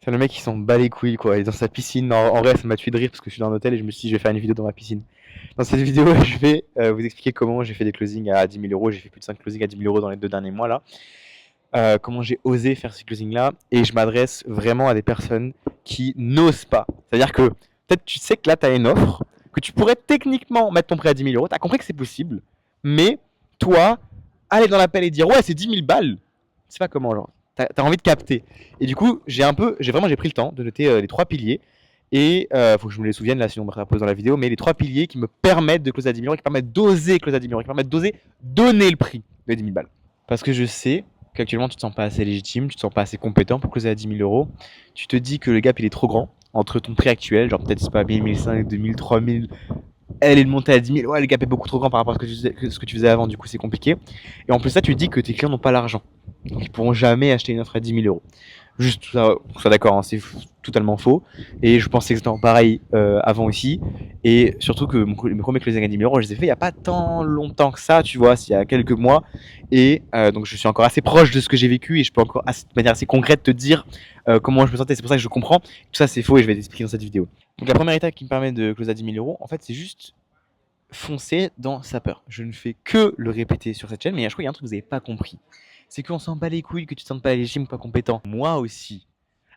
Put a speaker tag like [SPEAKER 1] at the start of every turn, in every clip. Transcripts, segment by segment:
[SPEAKER 1] Le mec il s'en bat les couilles quoi, il est dans sa piscine. En vrai ça m'a tué de rire parce que je suis dans un hôtel et je me suis dit je vais faire une vidéo dans ma piscine. Dans cette vidéo je vais vous expliquer comment j'ai fait des closings à 10 000 euros. J'ai fait plus de 5 closings à 10 000 euros dans les 2 derniers mois là. Comment j'ai osé faire ces closings là. Et je m'adresse vraiment à des personnes qui n'osent pas. C'est-à-dire que peut-être tu sais que là tu as une offre, que tu pourrais techniquement mettre ton prêt à 10 000 euros. Tu as compris que c'est possible. Mais toi, aller dans l'appel et dire ouais c'est 10 000 balles, c'est pas comment genre. T'as envie de capter. Et du coup, j'ai pris le temps de noter les 3 piliers. Et faut que je me les souvienne là, sinon on me repose dans la vidéo. Mais les 3 piliers qui me permettent de closer à 10 000 euros, qui permettent d'oser closer à 10 000 euros, qui permettent d'oser donner le prix de 10 000 balles. Parce que je sais qu'actuellement tu te sens pas assez légitime, tu te sens pas assez compétent pour closer à 10 000 euros. Tu te dis que le gap il est trop grand entre ton prix actuel, genre peut-être c'est pas 1000, 1500, 2000, 3000. Elle est montée à 10 000, ouais, le gap est beaucoup trop grand par rapport à ce que tu faisais avant, du coup c'est compliqué. Et en plus, ça, tu te dis que tes clients n'ont pas l'argent. Donc ils pourront jamais acheter une offre à 10 000 euros. Juste ça, on soit d'accord, hein, c'est totalement faux. Et je pensais exactement pareil avant aussi. Et surtout que mes premiers closings à 10 000 euros, je les ai fait il n'y a pas tant longtemps que ça, tu vois, il y a quelques mois. Et donc je suis encore assez proche de ce que j'ai vécu et je peux encore de manière assez concrète te dire comment je me sentais. C'est pour ça que je comprends. Tout ça c'est faux et je vais t'expliquer dans cette vidéo. Donc la première étape qui me permet de closer à 10 000 euros, en fait, c'est juste foncer dans sa peur. Je ne fais que le répéter sur cette chaîne, mais je crois qu'il y a un truc que vous n'avez pas compris. C'est qu'on s'en bat les couilles, que tu te sens pas légitime ou pas compétent. Moi aussi,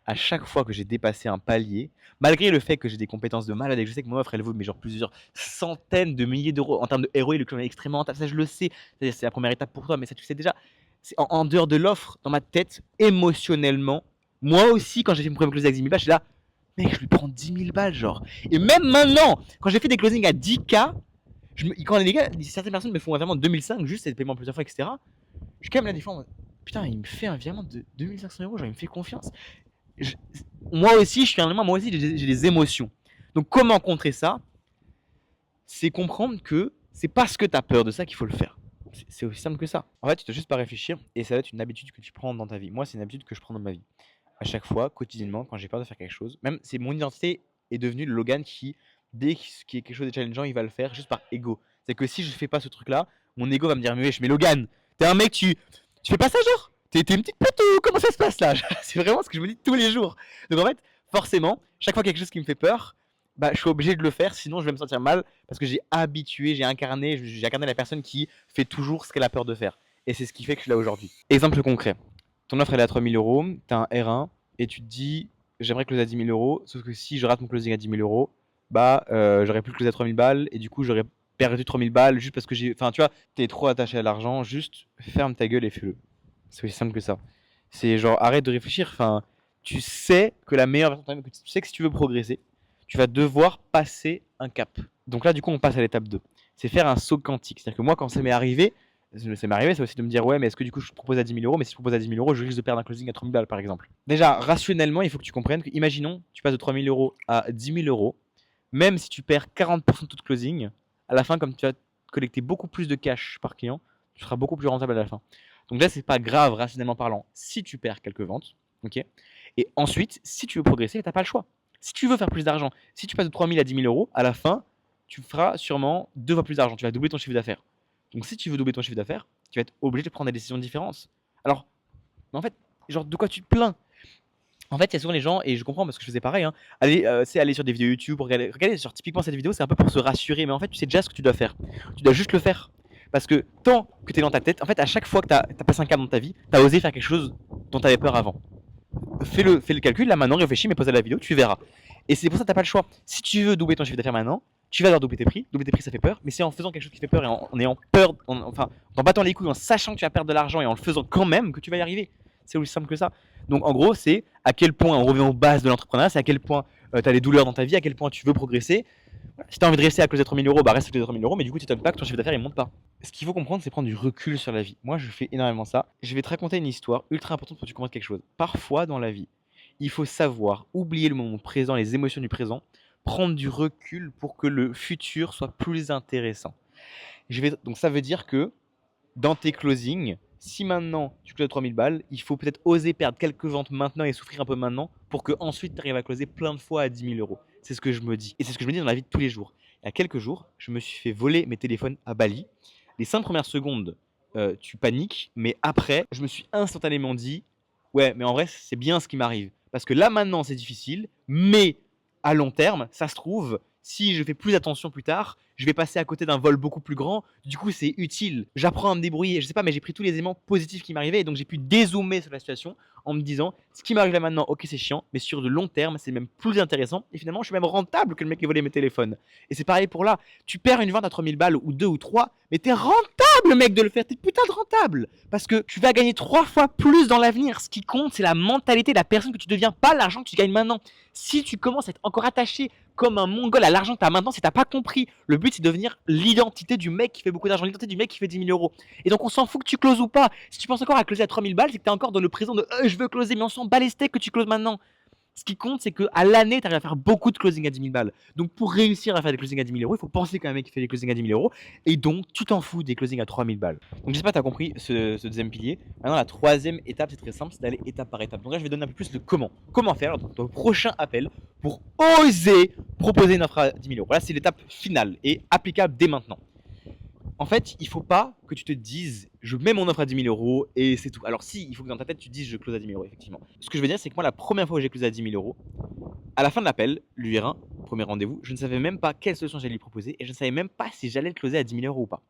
[SPEAKER 1] à chaque fois que j'ai dépassé un palier, malgré le fait que j'ai des compétences de malade et que je sais que mon offre elle vaut mais genre plusieurs centaines de milliers d'euros en termes de ROI, le client est extrêmement rentable, ça je le sais, c'est la première étape pour toi, mais ça tu sais déjà. C'est en dehors de l'offre, dans ma tête, émotionnellement, moi aussi quand j'ai fait mon premier closing à 10 000 balles, je suis là, mec, je lui prends 10 000 balles genre. Et même maintenant, quand j'ai fait des closings à 10K, quand les gars, certaines personnes me font un virement de 2005, juste c'est le paiement plusieurs fois, etc. Je suis quand même là des fois, putain, il me fait un virement de 2500 euros, genre il me fait confiance. Je, moi aussi, j'ai des émotions. Donc comment contrer ça? C'est comprendre que c'est parce que tu as peur de ça qu'il faut le faire. C'est aussi simple que ça. En fait, tu dois juste pas réfléchir et ça va être une habitude que tu prends dans ta vie. Moi, c'est une habitude que je prends dans ma vie. À chaque fois, quotidiennement, quand j'ai peur de faire quelque chose, même c'est mon identité est devenue le Logan qui, dès qu'il y a quelque chose de challengeant, il va le faire juste par ego. C'est que si je fais pas ce truc-là, mon ego va me dire, mais wesh, mais Logan, t'es un mec, tu fais pas ça genre? T'es une petite pute ou comment ça se passe là? C'est vraiment ce que je me dis tous les jours. Donc en fait, forcément, chaque fois quelque chose qui me fait peur, bah, je suis obligé de le faire, sinon je vais me sentir mal parce que j'ai incarné la personne qui fait toujours ce qu'elle a peur de faire. Et c'est ce qui fait que je suis là aujourd'hui. Exemple concret. Ton offre elle est à 3 000 euros, tu as un R1 et tu te dis j'aimerais closer à 10 000 euros, sauf que si je rate mon closing à 10 000 euros, bah j'aurais plus closer à 3 000 balles et du coup j'aurais perdu 3 000 balles juste parce que j'ai. Enfin tu vois, t'es trop attaché à l'argent, juste ferme ta gueule et fais-le. C'est aussi simple que ça. C'est genre arrête de réfléchir, enfin tu sais que la meilleure version de toi-même, tu sais que si tu veux progresser, tu vas devoir passer un cap. Donc là du coup on passe à l'étape 2. C'est faire un saut quantique. C'est-à-dire que moi quand ça m'est arrivé, c'est aussi de me dire ouais mais est-ce que du coup je te propose à 10 000 euros, mais si je propose à 10 000 euros je risque de perdre un closing à 3 000 balles par exemple. Déjà rationnellement il faut que tu comprennes que imaginons tu passes de 3 000 euros à 10 000 euros, même si tu perds 40% de tout closing, à la fin comme tu vas collecter beaucoup plus de cash par client, tu seras beaucoup plus rentable à la fin. Donc là c'est pas grave rationnellement parlant si tu perds quelques ventes, ok. Et ensuite si tu veux progresser t'as pas le choix. Si tu veux faire plus d'argent, si tu passes de 3 000 à 10 000 euros, à la fin tu feras sûrement 2 fois plus d'argent, tu vas doubler ton chiffre d'affaires. Donc si tu veux doubler ton chiffre d'affaires, tu vas être obligé de prendre des décisions différentes. Alors, mais en fait, genre de quoi tu te plains? En fait, il y a souvent les gens, et je comprends parce que je faisais pareil, hein, aller sur des vidéos YouTube, regarder sur typiquement cette vidéo, c'est un peu pour se rassurer, mais en fait, tu sais déjà ce que tu dois faire. Tu dois juste le faire. Parce que tant que tu es dans ta tête, en fait, à chaque fois que tu as passé un cap dans ta vie, tu as osé faire quelque chose dont tu avais peur avant. Fais le calcul, là maintenant, réfléchis, mais pose à la vidéo, tu verras. Et c'est pour ça que tu n'as pas le choix. Si tu veux doubler ton chiffre d'affaires maintenant, tu vas devoir doubler tes prix. Doubler tes prix, ça fait peur, mais c'est en faisant quelque chose qui fait peur et en ayant peur, enfin, en battant les couilles, en sachant que tu vas perdre de l'argent et en le faisant quand même que tu vas y arriver. C'est aussi simple que ça. Donc en gros, c'est à quel point, on revient aux bases de l'entrepreneuriat, c'est à quel point tu as des douleurs dans ta vie, à quel point tu veux progresser. Si tu as envie de rester à cause des 3 000 euros, bah reste à cause des 3 000 euros, mais du coup, tu t'étonnes pas que ton chiffre d'affaires il monte pas. Ce qu'il faut comprendre, c'est prendre du recul sur la vie. Moi, je fais énormément ça. Je vais te raconter une histoire ultra importante pour que tu comprennes quelque chose. Parfois, dans la vie, il faut savoir oublier le moment présent, les émotions du présent, prendre du recul pour que le futur soit plus intéressant. Donc ça veut dire que dans tes closings, si maintenant tu closes 3000 balles, il faut peut-être oser perdre quelques ventes maintenant et souffrir un peu maintenant pour que ensuite tu arrives à closer plein de fois à 10 000 euros. C'est ce que je me dis. Et c'est ce que je me dis dans la vie de tous les jours. Il y a quelques jours, je me suis fait voler mes téléphones à Bali. Les 5 premières secondes, tu paniques, mais après, je me suis instantanément dit Ouais, mais en vrai, c'est bien ce qui m'arrive. Parce que là, maintenant, c'est difficile, mais à long terme, ça se trouve, si je fais plus attention plus tard, je vais passer à côté d'un vol beaucoup plus grand. Du coup, c'est utile. J'apprends à me débrouiller. Je sais pas, mais j'ai pris tous les éléments positifs qui m'arrivaient et donc j'ai pu dézoomer sur la situation en me disant ce qui m'arrive là maintenant, ok, c'est chiant, mais sur le long terme, c'est même plus intéressant. Et finalement, je suis même rentable que le mec qui volait mes téléphones. Et c'est pareil pour là. Tu perds une vente à 3000 balles ou 2 ou 3, mais t'es rentable, mec, de le faire. T'es putain de rentable. Parce que tu vas gagner 3 fois plus dans l'avenir. Ce qui compte, c'est la mentalité de la personne que tu deviens, pas l'argent que tu gagnes maintenant. Si tu commences à être encore attaché comme un mongol à l'argent que tu as maintenant, c'est que tu pas compris. Le but, c'est de devenir l'identité du mec qui fait beaucoup d'argent, l'identité du mec qui fait 10 000 euros. Et donc, on s'en fout que tu closes ou pas. Si tu penses encore à closer à 3000 balles, c'est que tu es encore dans le présent de je veux closer, mais on s'en bat les steaks que tu closes maintenant. Ce qui compte, c'est qu'à l'année, tu arrives à faire beaucoup de closing à 10 000 balles. Donc, pour réussir à faire des closings à 10 000 euros, il faut penser qu'un mec qui fait des closings à 10 000 euros. Et donc, tu t'en fous des closings à 3 000 balles. Donc, j'espère que tu as compris ce deuxième pilier. Maintenant, la troisième étape, c'est très simple, c'est d'aller étape par étape. Donc là, je vais donner un peu plus le comment. Comment faire dans le prochain appel pour oser proposer une offre à 10 000 euros. Là, c'est l'étape finale et applicable dès maintenant. En fait, il faut pas que tu te dises je mets mon offre à 10 000 euros et c'est tout. Alors, si, il faut que dans ta tête tu te dises je close à 10 000 euros, effectivement. Ce que je veux dire, c'est que moi, la première fois où j'ai closé à 10 000 euros, à la fin de l'appel, l'UR1, premier rendez-vous, je ne savais même pas quelle solution j'allais lui proposer et je ne savais même pas si j'allais le closer à 10 000 euros ou pas.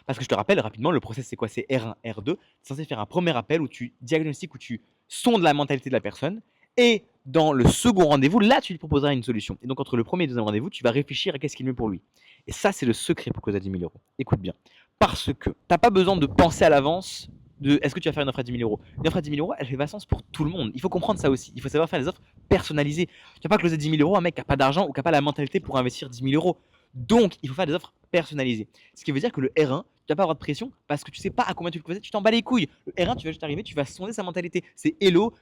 [SPEAKER 1] Parce que je te rappelle rapidement, le process c'est quoi? C'est R1, R2. Tu es censé faire un premier appel où tu diagnostiques, où tu sondes la mentalité de la personne. Et dans le second rendez-vous, là, tu lui proposeras une solution. Et donc, entre le premier et le deuxième rendez-vous, tu vas réfléchir à qu'est-ce qui est mieux pour lui. Et ça, c'est le secret pour closer à 10 000 euros. Écoute bien. Parce que tu n'as pas besoin de penser à l'avance de est-ce que tu vas faire une offre à 10 000 euros. Une offre à 10 000 euros, elle fait pas sens pour tout le monde. Il faut comprendre ça aussi. Il faut savoir faire des offres personnalisées. Tu vas pas closer 10 000 euros à un mec qui n'a pas d'argent ou qui n'a pas la mentalité pour investir 10 000 euros. Donc, il faut faire des offres personnalisées. Ce qui veut dire que le R1, tu n'as pas avoir de pression parce que tu sais pas à combien tu le closes, tu t'en bats les couilles. Le R1, tu vas juste arriver, tu vas sonder sa mentalité. C'est hello,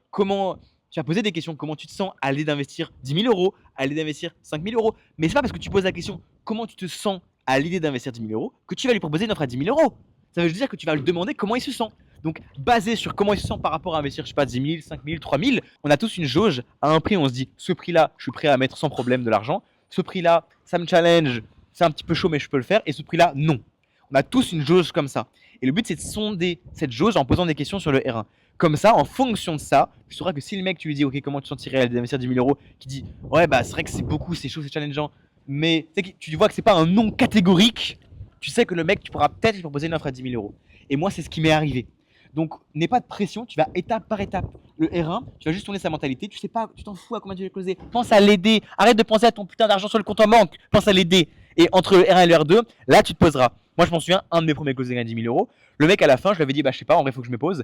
[SPEAKER 1] comment. Tu vas poser des questions, comment tu te sens à l'idée d'investir 10 000 euros, à l'idée d'investir 5 000 euros. Mais c'est pas parce que tu poses la question comment tu te sens à l'idée d'investir 10 000 euros que tu vas lui proposer une offre à 10 000 euros. Ça veut dire que tu vas lui demander comment il se sent. Donc, basé sur comment il se sent par rapport à investir, je sais pas, 10 000, 5 000, 3 000, on a tous une jauge à un prix. On se dit, ce prix-là, je suis prêt à mettre sans problème de l'argent. Ce prix-là, ça me challenge, c'est un petit peu chaud, mais je peux le faire. Et ce prix-là, non. On a tous une jauge comme ça. Et le but, c'est de sonder cette jauge en posant des questions sur le R1. Comme ça, en fonction de ça, tu sauras que si le mec, tu lui dis, ok, comment tu te sentirais à investir 10 000 euros, qui dit, ouais, bah, c'est vrai que c'est beaucoup, c'est chaud, c'est challengeant, mais tu vois que c'est pas un non catégorique, tu sais que le mec, tu pourras peut-être lui proposer une offre à 10 000 euros. Et moi, c'est ce qui m'est arrivé. Donc, n'aie pas de pression, tu vas étape par étape. Le R1, tu vas juste tourner sa mentalité, tu sais pas, tu t'en fous à combien tu vas closer. Pense à l'aider. Arrête de penser à ton putain d'argent sur le compte en banque. Pense à l'aider. Et entre le R1 et le R2, là, tu te poseras. Moi, je m'en souviens, un de mes premiers closings à 10 000 euros. Le mec, à la fin, je lui avais dit, bah, je sais pas, en vrai, il faut que je me pose.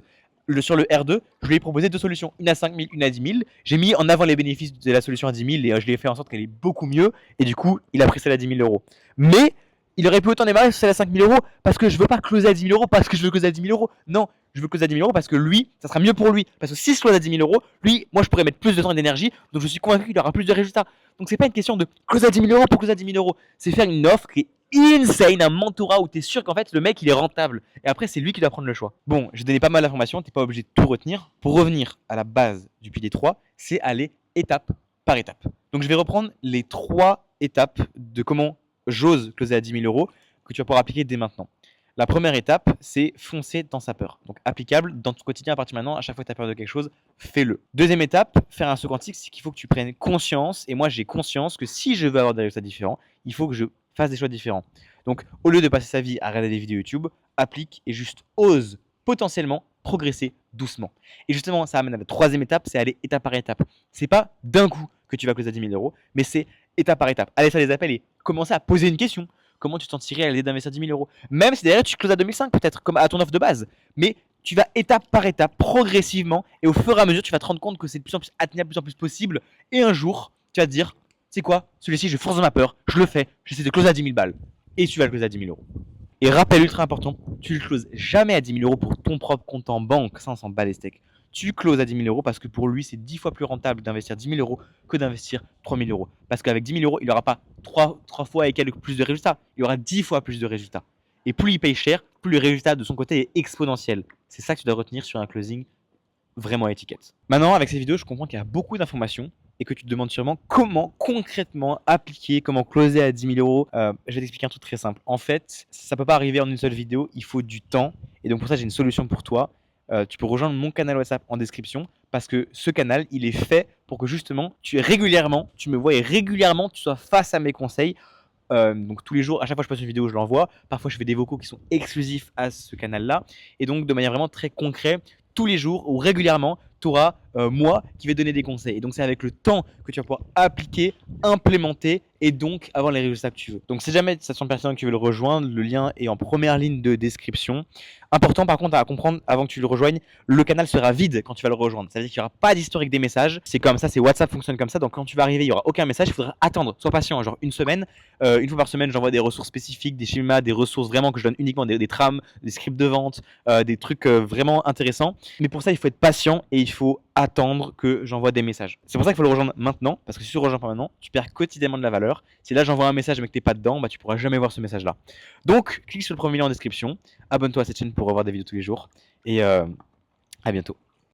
[SPEAKER 1] Sur le R2, je lui ai proposé deux solutions, une à 5 000, une à 10 000. J'ai mis en avant les bénéfices de la solution à 10 000 et je l'ai fait en sorte qu'elle est beaucoup mieux. Et du coup, il a pris celle à 10 000 euros. Mais il aurait pu autant démarrer sur celle à 5 000 euros parce que je veux pas closer à 10 000 euros parce que je veux closer à 10 000 euros. Non, je veux closer à 10 000 euros parce que lui, ça sera mieux pour lui. Parce que si je close à 10 000 euros, lui, moi, je pourrais mettre plus de temps et d'énergie. Donc, je suis convaincu qu'il aura plus de résultats. Donc, c'est pas une question de closer à 10 000 euros pour closer à 10 000 euros. C'est faire une offre qui est insane, un mentorat où tu es sûr qu'en fait, le mec, il est rentable. Et après, c'est lui qui doit prendre le choix. Bon, j'ai donné pas mal d'informations. T'es pas obligé de tout retenir. Pour revenir à la base du pilier 3, c'est aller étape par étape. Donc, je vais reprendre les 3 étapes de comment j'ose closer à 10 000 euros que tu vas pouvoir appliquer dès maintenant. La première étape, c'est foncer dans sa peur. Donc applicable dans ton quotidien à partir de maintenant, à chaque fois que tu as peur de quelque chose, fais-le. Deuxième étape, faire un saut quantique, c'est qu'il faut que tu prennes conscience, et moi j'ai conscience que si je veux avoir des résultats différents, il faut que je fasse des choix différents. Donc au lieu de passer sa vie à regarder des vidéos YouTube, applique et juste ose potentiellement progresser doucement. Et justement, ça amène à la troisième étape, c'est aller étape par étape. C'est pas d'un coup que tu vas closer à 10 000 euros, mais c'est étape par étape. Aller faire des appels et commencer à poser une question. Comment tu t'en tirais à l'idée d'investir 10 000 euros? Même si derrière tu closes à 2005 peut-être, comme à ton offre de base. Mais tu vas étape par étape, progressivement, et au fur et à mesure, tu vas te rendre compte que c'est de plus en plus atteignable, de plus en plus possible. Et un jour, tu vas te dire, c'est quoi? Celui-ci, je force de ma peur, je le fais, j'essaie de closer à 10 000 balles. Et tu vas le closer à 10 000 euros. Et rappel ultra important, tu le closes jamais à 10 000 euros pour ton propre compte en banque, ça on s'en bat les steaks. Tu closes à 10 000 euros parce que pour lui, c'est 10 fois plus rentable d'investir 10 000 euros que d'investir 3 000 euros. Parce qu'avec 10 000 euros, il n'aura pas 3 fois et quelques plus de résultats. Il aura 10 fois plus de résultats. Et plus il paye cher, plus le résultat de son côté est exponentiel. C'est ça que tu dois retenir sur un closing vraiment à étiquette. Maintenant, avec ces vidéos, je comprends qu'il y a beaucoup d'informations et que tu te demandes sûrement comment concrètement appliquer, comment closer à 10 000 euros. Je vais t'expliquer un truc très simple. En fait, ça ne peut pas arriver en une seule vidéo, il faut du temps. Et donc pour ça, j'ai une solution pour toi. tu peux rejoindre mon canal WhatsApp en description parce que ce canal, il est fait pour que justement, tu me vois et régulièrement, tu sois face à mes conseils. Donc tous les jours, à chaque fois que je poste une vidéo, je l'envoie. Parfois, je fais des vocaux qui sont exclusifs à ce canal-là. Et donc, de manière vraiment très concrète, tous les jours ou régulièrement, tu auras moi qui vais donner des conseils. Et donc, c'est avec le temps que tu vas pouvoir appliquer, implémenter et donc avoir les résultats que tu veux. Donc, si jamais ça te semble pertinent que tu veux le rejoindre, le lien est en première ligne de description. Important par contre à comprendre avant que tu le rejoignes, le canal sera vide quand tu vas le rejoindre. Ça veut dire qu'il n'y aura pas d'historique des messages. C'est comme ça, c'est WhatsApp fonctionne comme ça. Donc quand tu vas arriver, il n'y aura aucun message. Il faudra attendre. Sois patient, genre une semaine. Une fois par semaine, j'envoie des ressources spécifiques, des schémas, des ressources vraiment que je donne uniquement, des trames, des scripts de vente, des trucs vraiment intéressants. Mais pour ça, il faut être patient et il faut attendre que j'envoie des messages. C'est pour ça qu'il faut le rejoindre maintenant, parce que si tu le rejoins pas maintenant, tu perds quotidiennement de la valeur. Si là j'envoie un message mais que t'es pas dedans, bah tu pourras jamais voir ce message-là. Donc clique sur le premier lien en description, abonne-toi à cette chaîne pour revoir des vidéos tous les jours et à bientôt.